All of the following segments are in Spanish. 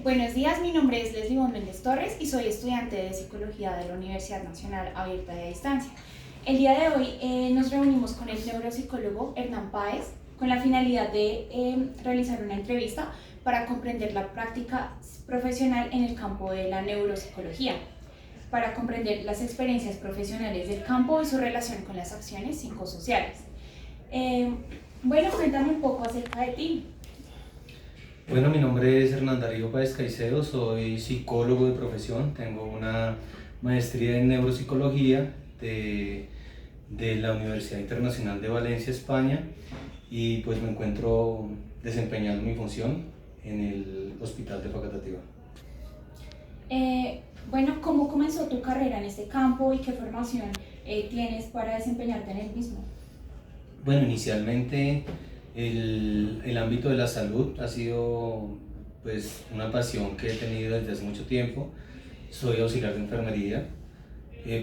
Buenos días, mi nombre es Leslie Bon Méndez Torres y soy estudiante de Psicología de la Universidad Nacional Abierta y a Distancia. El día de hoy nos reunimos con el neuropsicólogo Hernán Páez con la finalidad de realizar una entrevista para comprender la práctica profesional en el campo de la neuropsicología, para comprender las experiencias profesionales del campo y su relación con las acciones psicosociales. Bueno, cuéntame un poco acerca de ti. Bueno, mi nombre es Hernán Darío Páez Caicedo, soy psicólogo de profesión, tengo una maestría en neuropsicología de la Universidad Internacional de Valencia, España, y pues me encuentro desempeñando mi función en el Hospital de Facatativá. Bueno, ¿cómo comenzó tu carrera en este campo y qué formación tienes para desempeñarte en el mismo? Bueno, inicialmente el ámbito de la salud ha sido pues una pasión que he tenido desde hace mucho tiempo. Soy auxiliar de enfermería.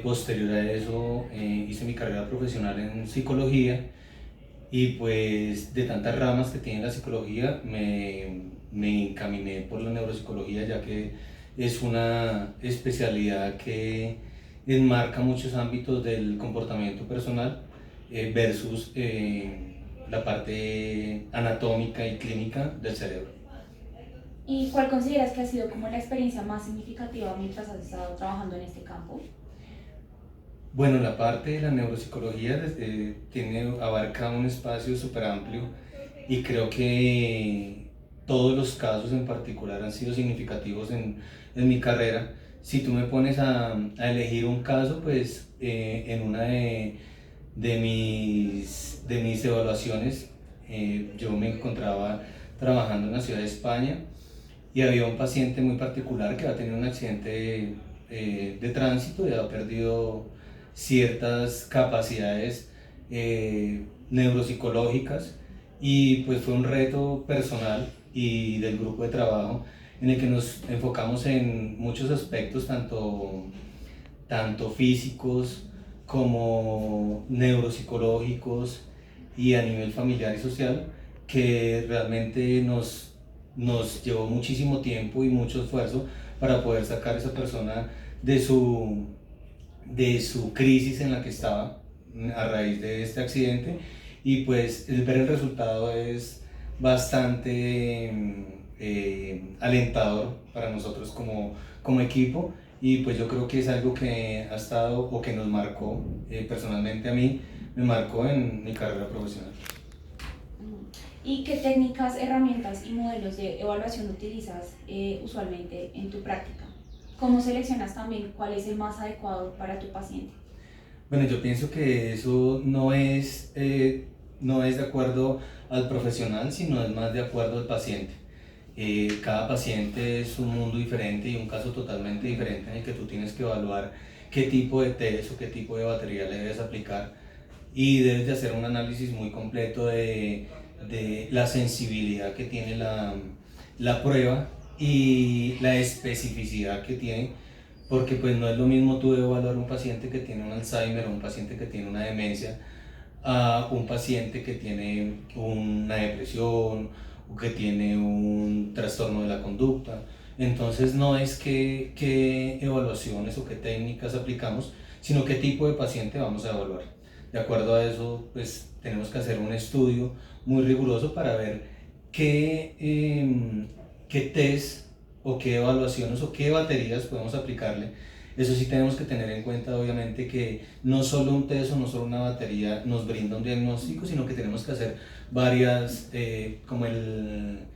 Posterior a eso hice mi carrera profesional en psicología y pues de tantas ramas que tiene la psicología me encaminé por la neuropsicología, ya que es una especialidad que enmarca muchos ámbitos del comportamiento personal versus la parte anatómica y clínica del cerebro. ¿Y cuál consideras que ha sido como la experiencia más significativa mientras has estado trabajando en este campo? Bueno, la parte de la neuropsicología abarca un espacio súper amplio y creo que todos los casos en particular han sido significativos en mi carrera. Si tú me pones a elegir un caso, pues en una de mis evaluaciones yo me encontraba trabajando en la ciudad de España y había un paciente muy particular que había tenido un accidente de tránsito y había perdido ciertas capacidades neuropsicológicas y pues fue un reto personal y del grupo de trabajo en el que nos enfocamos en muchos aspectos, tanto físicos como neuropsicológicos y a nivel familiar y social, que realmente nos llevó muchísimo tiempo y mucho esfuerzo para poder sacar a esa persona de su crisis en la que estaba a raíz de este accidente y pues el ver el resultado es bastante alentador para nosotros como equipo y pues yo creo que es algo que ha estado o que nos marcó personalmente a mí, me marcó en mi carrera profesional. ¿Y qué técnicas, herramientas y modelos de evaluación utilizas usualmente en tu práctica? ¿Cómo seleccionas también cuál es el más adecuado para tu paciente? Bueno, yo pienso que eso no es de acuerdo al profesional, sino es más de acuerdo al paciente. Cada paciente es un mundo diferente y un caso totalmente diferente en el que tú tienes que evaluar qué tipo de test o qué tipo de batería le debes aplicar y debes de hacer un análisis muy completo de la sensibilidad que tiene la prueba y la especificidad que tiene, porque pues no es lo mismo tú evaluar un paciente que tiene un Alzheimer o un paciente que tiene una demencia a un paciente que tiene una depresión o que tiene un trastorno de la conducta. Entonces no es qué evaluaciones o qué técnicas aplicamos, sino qué tipo de paciente vamos a evaluar. De acuerdo a eso, pues tenemos que hacer un estudio muy riguroso para ver qué test o qué evaluaciones o qué baterías podemos aplicarle. Eso sí tenemos que tener en cuenta obviamente que no solo un test o no solo una batería nos brinda un diagnóstico, sino que tenemos que hacer varias, como el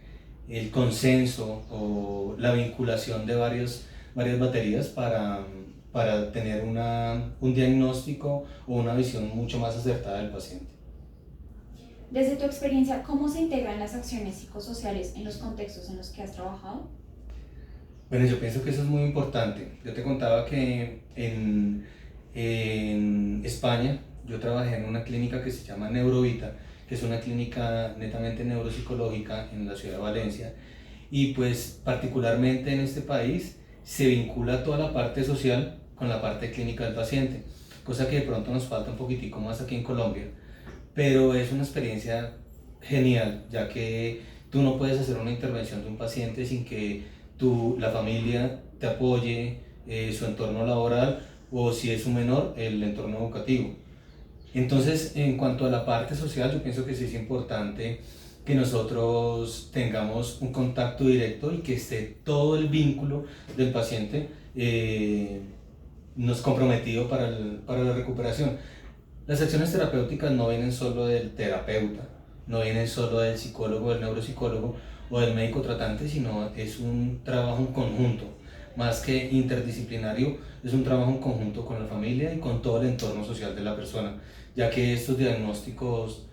consenso o la vinculación de varias baterías para tener un diagnóstico o una visión mucho más acertada del paciente. Desde tu experiencia, ¿cómo se integran las acciones psicosociales en los contextos en los que has trabajado? Bueno, yo pienso que eso es muy importante. Yo te contaba que en España yo trabajé en una clínica que se llama Neurovita, que es una clínica netamente neuropsicológica en la ciudad de Valencia. Y pues particularmente en este país se vincula toda la parte social con la parte clínica del paciente, cosa que de pronto nos falta un poquitico más aquí en Colombia, pero es una experiencia genial, ya que Tú no puedes hacer una intervención de un paciente sin que la familia te apoye, su entorno laboral o si es un menor, el entorno educativo. Entonces, en cuanto a la parte social, yo pienso que sí es importante que nosotros tengamos un contacto directo y que esté todo el vínculo del paciente nos comprometido para la recuperación. Las acciones terapéuticas no vienen solo del terapeuta, no vienen solo del psicólogo, del neuropsicólogo o del médico tratante, sino es un trabajo en conjunto, más que interdisciplinario, es un trabajo en conjunto con la familia y con todo el entorno social de la persona, ya que estos diagnósticos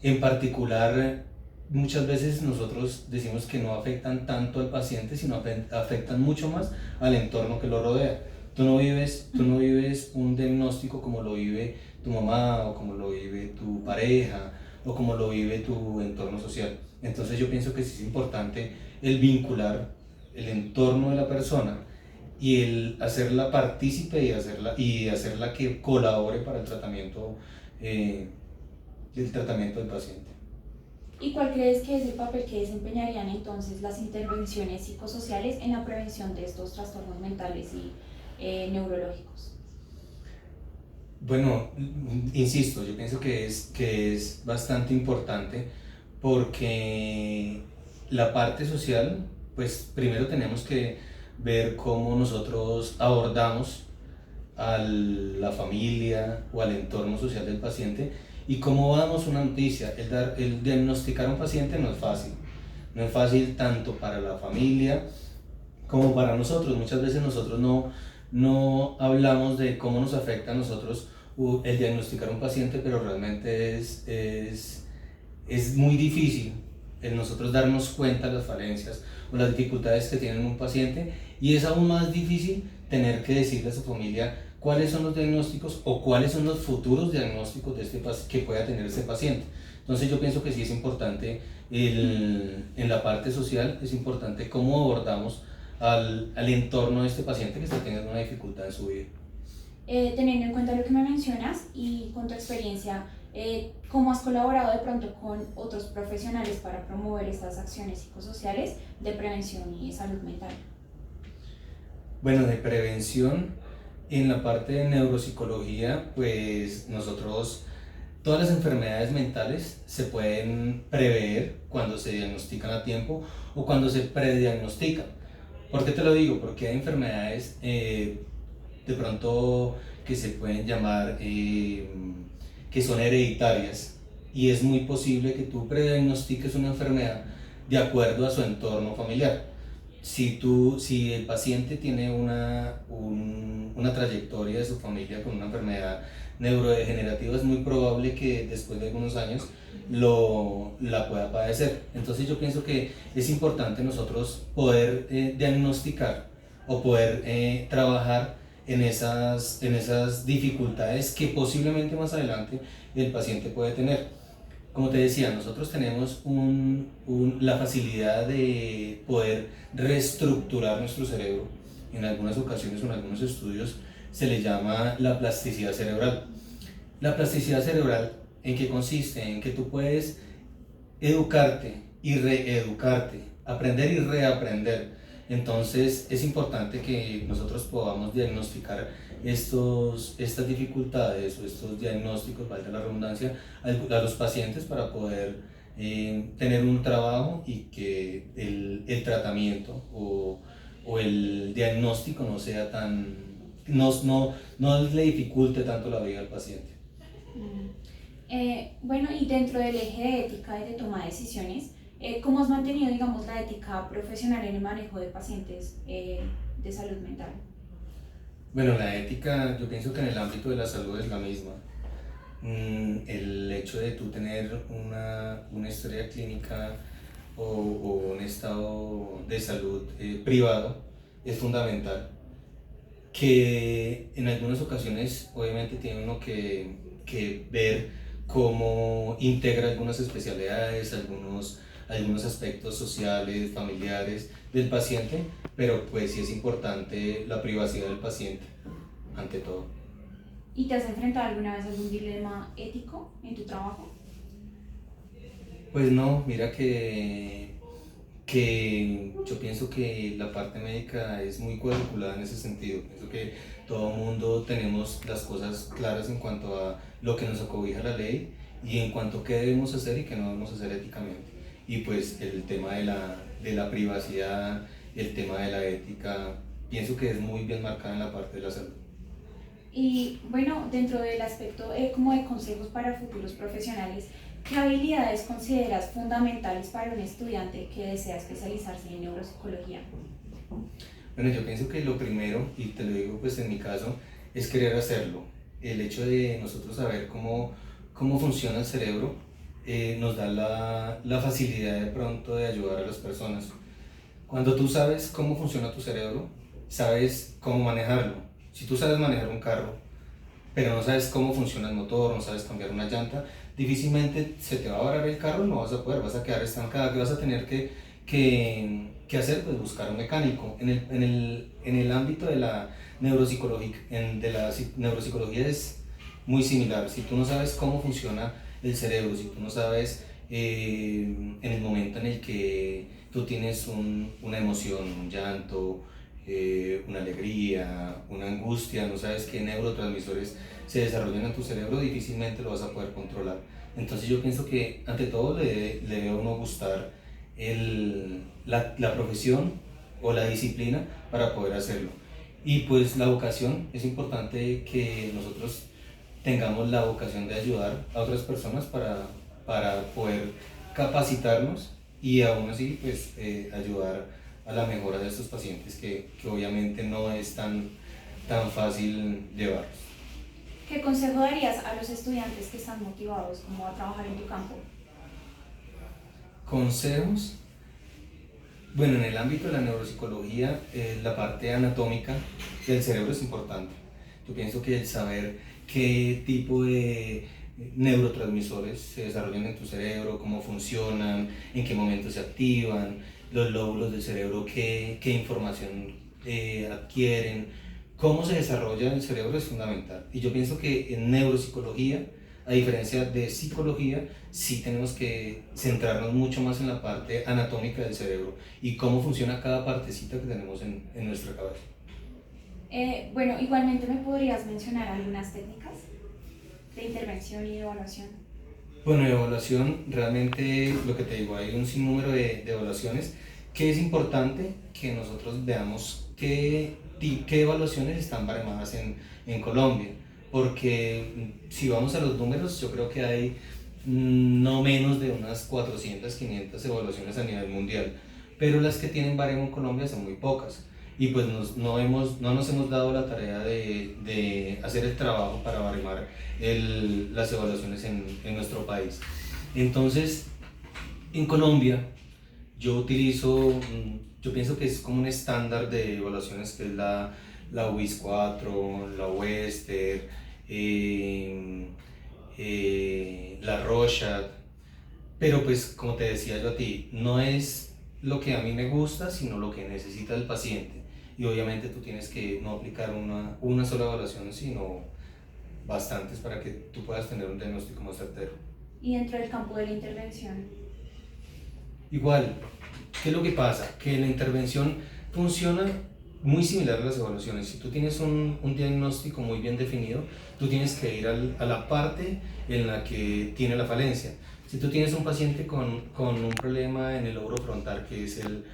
en particular muchas veces nosotros decimos que no afectan tanto al paciente, sino afectan mucho más al entorno que lo rodea. Tú no vives un diagnóstico como lo vive tu mamá o como lo vive tu pareja o como lo vive tu entorno social. Entonces yo pienso que sí es importante el vincular el entorno de la persona y el hacerla partícipe y hacerla que colabore para eh, el tratamiento del paciente. ¿Y cuál crees que es el papel que desempeñarían entonces las intervenciones psicosociales en la prevención de estos trastornos mentales y neurológicos? Bueno, insisto, yo pienso que es bastante importante porque la parte social, pues primero tenemos que ver cómo nosotros abordamos a la familia o al entorno social del paciente y cómo damos una noticia. El diagnosticar a un paciente no es fácil, no es fácil tanto para la familia como para nosotros. Muchas veces nosotros no hablamos de cómo nos afecta a nosotros el diagnosticar a un paciente, pero realmente es muy difícil el nosotros darnos cuenta de las falencias o las dificultades que tiene un paciente, y es aún más difícil tener que decirle a su familia cuáles son los diagnósticos o cuáles son los futuros diagnósticos que pueda tener este paciente. Entonces yo pienso que sí es importante en la parte social, es importante cómo abordamos al entorno de este paciente que está teniendo una dificultad en su vida. Teniendo en cuenta lo que me mencionas y con tu experiencia, ¿cómo has colaborado de pronto con otros profesionales para promover estas acciones psicosociales de prevención y de salud mental? Bueno, de prevención, en la parte de neuropsicología, pues todas las enfermedades mentales se pueden prever cuando se diagnostican a tiempo o cuando se prediagnostican. ¿Por qué te lo digo? Porque hay enfermedades de pronto que se pueden llamar que son hereditarias, y es muy posible que tú prediagnostiques una enfermedad de acuerdo a su entorno familiar. Si el paciente tiene una trayectoria de su familia con una enfermedad neurodegenerativa, es muy probable que después de algunos años la pueda padecer. Entonces yo pienso que es importante nosotros poder diagnosticar o poder trabajar en esas dificultades que posiblemente más adelante el paciente puede tener. Como te decía, nosotros tenemos la facilidad de poder reestructurar nuestro cerebro. En algunas ocasiones o en algunos estudios se le llama la plasticidad cerebral. La plasticidad cerebral, ¿en qué consiste? En que tú puedes educarte y reeducarte, aprender y reaprender. Entonces es importante que nosotros podamos diagnosticar estas dificultades o estos diagnósticos, valga la redundancia, a los pacientes para poder tener un trabajo y que el tratamiento o el diagnóstico no sea no le dificulte tanto la vida al paciente. Bueno, y dentro del eje de ética y de toma de decisiones, ¿cómo has mantenido, digamos, la ética profesional en el manejo de pacientes de salud mental? Bueno, la ética, yo pienso que en el ámbito de la salud es la misma. El hecho de tú tener una historia clínica o un estado de salud privado es fundamental, que en algunas ocasiones obviamente tiene uno que ver cómo integra algunas especialidades, algunos aspectos sociales, familiares del paciente, pero pues sí es importante la privacidad del paciente ante todo. ¿Y te has enfrentado alguna vez a algún dilema ético en tu trabajo? Pues no, mira que yo pienso que la parte médica es muy cuadriculada en ese sentido. Pienso que todo mundo tenemos las cosas claras en cuanto a lo que nos acobija la ley y en cuanto a qué debemos hacer y qué no debemos hacer éticamente. Y pues el tema de la privacidad, el tema de la ética, pienso que es muy bien marcada en la parte de la salud. Y bueno, dentro del aspecto como de consejos para futuros profesionales, ¿qué habilidades consideras fundamentales para un estudiante que desea especializarse en neuropsicología? Bueno, yo pienso que lo primero, y te lo digo pues en mi caso, es querer hacerlo. El hecho de nosotros saber cómo funciona el cerebro nos da la facilidad de pronto de ayudar a las personas. Cuando tú sabes cómo funciona tu cerebro, sabes cómo manejarlo. Si tú sabes manejar un carro, pero no sabes cómo funciona el motor, no sabes cambiar una llanta, difícilmente se te va a varar el carro, no vas a poder, vas a quedar estancada. ¿Qué vas a tener que hacer? Pues buscar un mecánico. En el ámbito de la neuropsicología es muy similar. Si tú no sabes cómo funciona el cerebro, si tú no sabes en el momento en el que tú tienes una emoción, un llanto, una alegría, una angustia, no sabes qué neurotransmisores se desarrollan en tu cerebro, difícilmente lo vas a poder controlar. Entonces yo pienso que ante todo le debe a uno gustar la profesión o la disciplina para poder hacerlo. Y pues la vocación, es importante que nosotros tengamos la vocación de ayudar a otras personas para poder capacitarnos y aún así pues ayudar a la mejora de estos pacientes que obviamente no es tan fácil llevar. ¿Qué consejo darías a los estudiantes que están motivados como a trabajar en tu campo? Consejos. Bueno, en el ámbito de la neuropsicología, la parte anatómica del cerebro es importante. Yo pienso que el saber qué tipo de neurotransmisores se desarrollan en tu cerebro, cómo funcionan, en qué momento se activan, los lóbulos del cerebro, qué información adquieren, cómo se desarrolla el cerebro es fundamental. Y yo pienso que en neuropsicología, a diferencia de psicología, sí tenemos que centrarnos mucho más en la parte anatómica del cerebro y cómo funciona cada partecita que tenemos en nuestra cabeza. Bueno, igualmente me podrías mencionar algunas técnicas de intervención y de evaluación. Bueno, de evaluación, realmente lo que te digo, hay un sinnúmero de evaluaciones que es importante que nosotros veamos qué evaluaciones están baremadas en Colombia, porque si vamos a los números, yo creo que hay no menos de unas 400, 500 evaluaciones a nivel mundial, pero las que tienen baremo en Colombia son muy pocas. Y pues no nos hemos dado la tarea de hacer el trabajo para baremar las evaluaciones en nuestro país. Entonces, en Colombia, yo pienso que es como un estándar de evaluaciones que es la WIS 4, la Wester, la Rorschach, pero pues como te decía yo a ti, no es lo que a mí me gusta, sino lo que necesita el paciente. Y obviamente tú tienes que no aplicar una sola evaluación, sino bastantes para que tú puedas tener un diagnóstico más certero. Y dentro del campo de la intervención. Igual, ¿qué es lo que pasa? Que la intervención funciona muy similar a las evaluaciones. Si tú tienes un diagnóstico muy bien definido, tú tienes que ir a la parte en la que tiene la falencia. Si tú tienes un paciente con un problema en el lóbulo frontal, que es el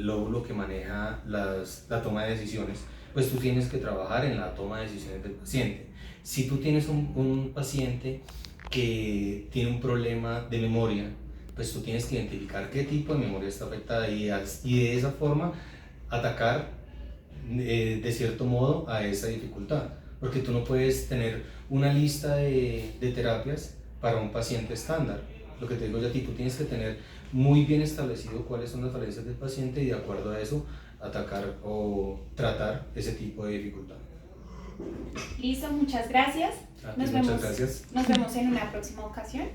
lóbulo que maneja la toma de decisiones, pues tú tienes que trabajar en la toma de decisiones del paciente. Si tú tienes un paciente que tiene un problema de memoria, pues tú tienes que identificar qué tipo de memoria está afectada y de esa forma atacar de cierto modo a esa dificultad. Porque tú no puedes tener una lista de terapias para un paciente estándar. Lo que te digo yo a ti, tú tienes que tener muy bien establecido cuáles son las falencias del paciente y de acuerdo a eso atacar o tratar ese tipo de dificultad. Listo, muchas gracias. Muchas gracias. Nos vemos en una próxima ocasión.